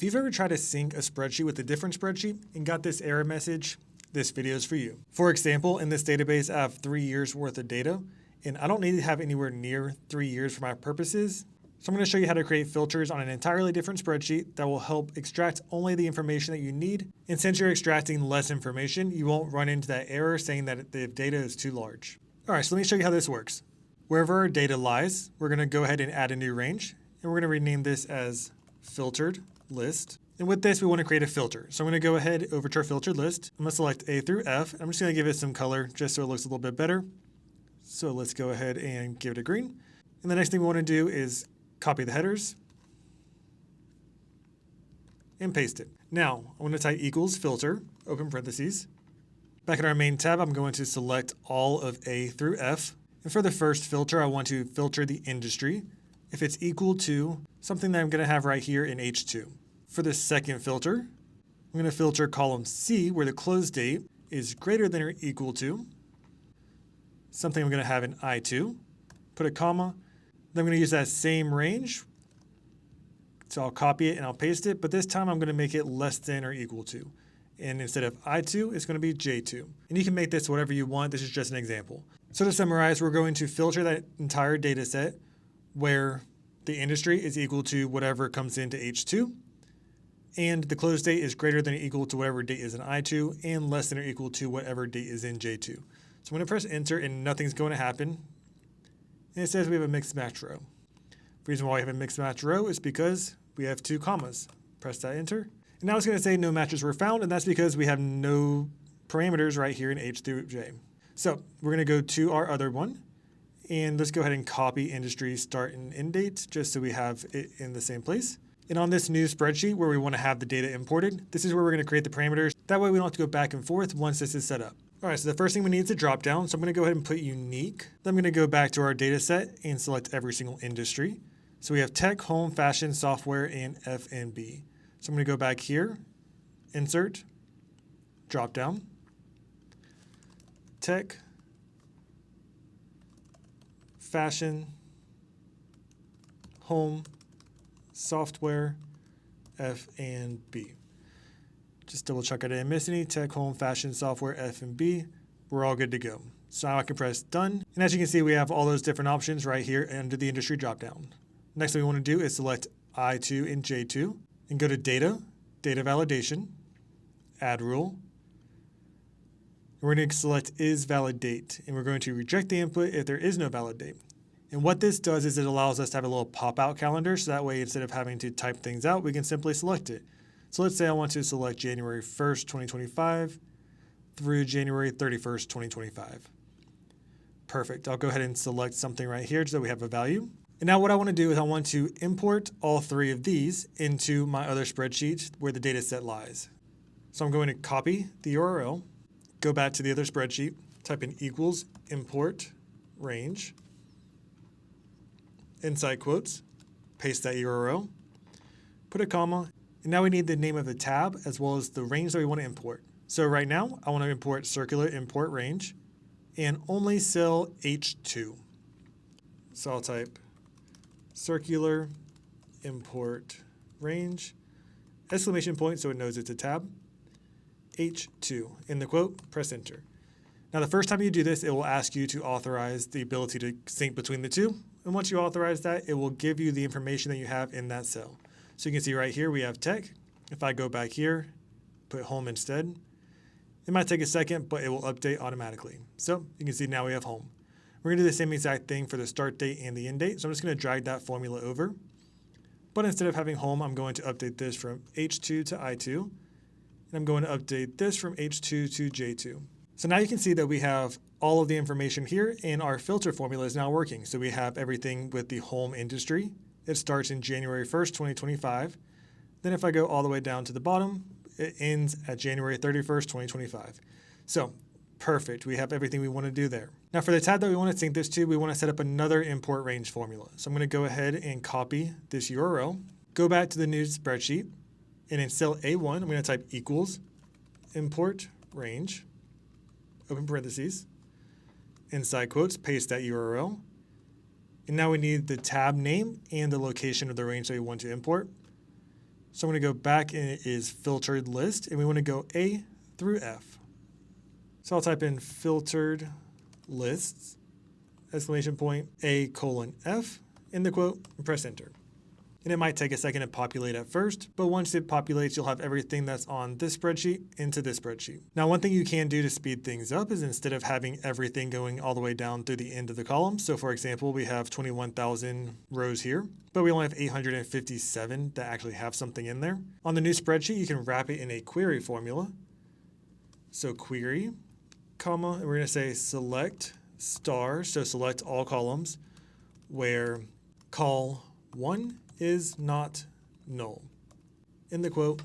If you've ever tried to sync a spreadsheet with a different spreadsheet and got this error message, this video is for you. For example, in this database, I have 3 years worth of data, and I don't need to have anywhere near 3 years for my purposes. So I'm going to show you how to create filters on an entirely different spreadsheet that will help extract only the information that you need. And since you're extracting less information, you won't run into that error saying that the data is too large. All right, so let me show you how this works. Wherever our data lies, we're going to go ahead and add a new range, and we're going to rename this as filtered list. And with this, we want to create a filter. So I'm going to go ahead over to our filtered list. I'm going to select A through F. I'm just going to give it some color just so it looks a little bit better. So let's go ahead and give it a green. And the next thing we want to do is copy the headers and paste it. Now I'm going to type equals filter, open parentheses. Back in our main tab, I'm going to select all of A through F. And for the first filter, I want to filter the industry if it's equal to something that I'm going to have right here in H2. For the second filter, I'm going to filter column C where the close date is greater than or equal to something I'm going to have in I2. Put a comma. Then I'm going to use that same range. So I'll copy it and I'll paste it, but this time I'm going to make it less than or equal to. And instead of I2, it's going to be J2. And you can make this whatever you want. This is just an example. So to summarize, we're going to filter that entire data set where the industry is equal to whatever comes into H2, and the close date is greater than or equal to whatever date is in I2, and less than or equal to whatever date is in J2. So I'm going to press enter and nothing's going to happen. And it says we have a mixed match row. The reason why we have a mixed match row is because we have 2 commas. Press that enter. And now it's going to say no matches were found, and that's because we have no parameters right here in H through J. So we're going to go to our other one, and let's go ahead and copy industry start and end date just so we have it in the same place. And on this new spreadsheet where we want to have the data imported, this is where we're going to create the parameters. That way we don't have to go back and forth once this is set up. All right, so the first thing we need is a drop down. So I'm going to go ahead and put unique. Then I'm going to go back to our data set and select every single industry. So we have tech, home, fashion, software, and F&B. So I'm going to go back here, insert, drop down, tech, fashion, home, software, F&B. Just double check I didn't miss any. Tech, home, fashion, software, F&B. We're all good to go. So now I can press done. And as you can see, we have all those different options right here under the industry dropdown. Next thing we want to do is select I2 and J2 and go to data, data validation, add rule. And we're going to select is valid date. And we're going to reject the input if there is no valid date. And what this does is it allows us to have a little pop-out calendar. So that way, instead of having to type things out, we can simply select it. So let's say I want to select January 1st, 2025 through January 31st, 2025. Perfect. I'll go ahead and select something right here so that we have a value. And now what I want to do is I want to import all 3 of these into my other spreadsheet where the data set lies. So I'm going to copy the URL, go back to the other spreadsheet, type in equals import range, inside quotes, paste that URL, put a comma, and now we need the name of the tab as well as the range that we want to import. So right now, I want to import circular import range and only cell H2. So I'll type circular import range, exclamation point so it knows it's a tab, H2. In the quote, press enter. Now the first time you do this, it will ask you to authorize the ability to sync between the two. And once you authorize that, it will give you the information that you have in that cell. So you can see right here, we have tech. If I go back here, put home instead, it might take a second, but it will update automatically. So you can see now we have home. We're going to do the same exact thing for the start date and the end date. So I'm just going to drag that formula over. But instead of having home, I'm going to update this from H2 to I2. And I'm going to update this from H2 to J2. So now you can see that we have all of the information here and our filter formula is now working. So we have everything with the home industry. It starts in January 1st, 2025. Then if I go all the way down to the bottom, it ends at January 31st, 2025. So perfect. We have everything we want to do there. Now for the tab that we want to sync this to, we want to set up another import range formula. So I'm going to go ahead and copy this URL, go back to the new spreadsheet, and in cell A1, I'm going to type equals import range, open parentheses, inside quotes, paste that URL. And now we need the tab name and the location of the range that we want to import. So I'm going to go back and it is filtered list, and we want to go A through F. So I'll type in filtered lists, exclamation point, A:(F) in the quote, and press enter. And it might take a second to populate at first, but once it populates, you'll have everything that's on this spreadsheet into this spreadsheet. Now, one thing you can do to speed things up is instead of having everything going all the way down through the end of the column, so for example, we have 21,000 rows here, but we only have 857 that actually have something in there. On the new spreadsheet, you can wrap it in a query formula. So query, comma, and we're going to say select star, so select all columns, where col 1 is not null. In the quote,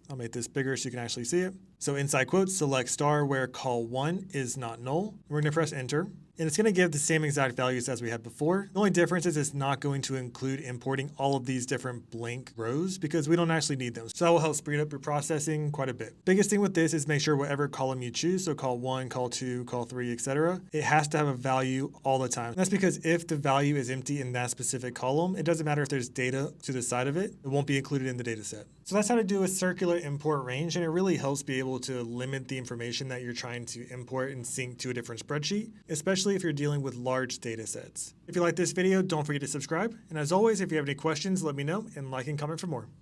I'll make this bigger so you can actually see it. So inside quotes, select star where col 1 is not null. We're going to press enter. And it's going to give the same exact values as we had before. The only difference is it's not going to include importing all of these different blank rows because we don't actually need them. So that will help speed up your processing quite a bit. Biggest thing with this is make sure whatever column you choose, so col 1, col 2, col 3, etc., it has to have a value all the time. And that's because if the value is empty in that specific column, it doesn't matter if there's data to the side of it, it won't be included in the data set. So that's how to do a circular import range, and it really helps be able to limit the information that you're trying to import and sync to a different spreadsheet, especially if you're dealing with large data sets. If you like this video, don't forget to subscribe. And as always, if you have any questions, let me know and like and comment for more.